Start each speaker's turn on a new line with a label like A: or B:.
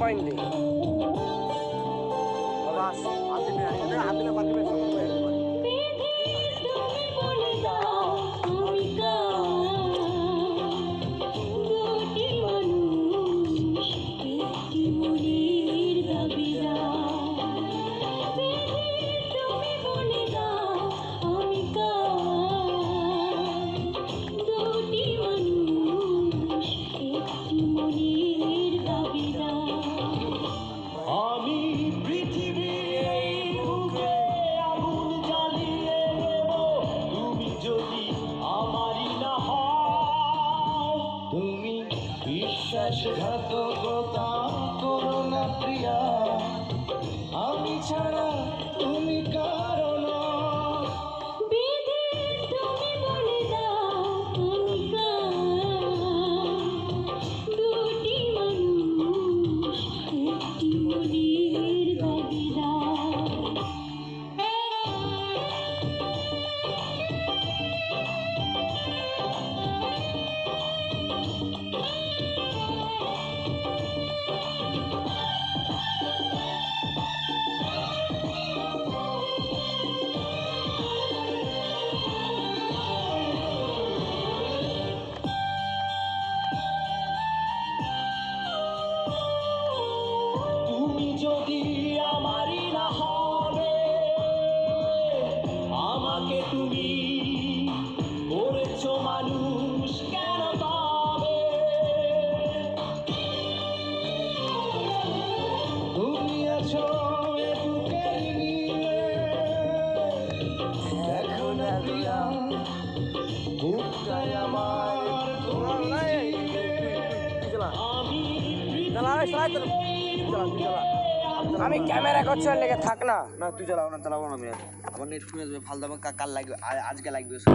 A: point দে বাস আদিলে পারবে
B: আমি পৃথিবীর এই বুকে আগুন জ্বালিয়ে দেব তুমি যদি আমারই না হও তুমি বিশ্বাসঘাতকতা করো না প্রিয়া আমি ছাড়া তুমি কারো না যদি আমারই না হবে আমাকে তুমি করেছো মানুষ কেন তবে তুমি আছো এ বুকের নীড়ে দেখো না প্রিয়া বুকটায় আমার তোমার আমি
A: আমি ক্যামেরা করছি লেগে থাক না
C: না তুই চালাও না আমি আমার নেট ফোনে ফালতু কাল লাগবে আজকে লাগবে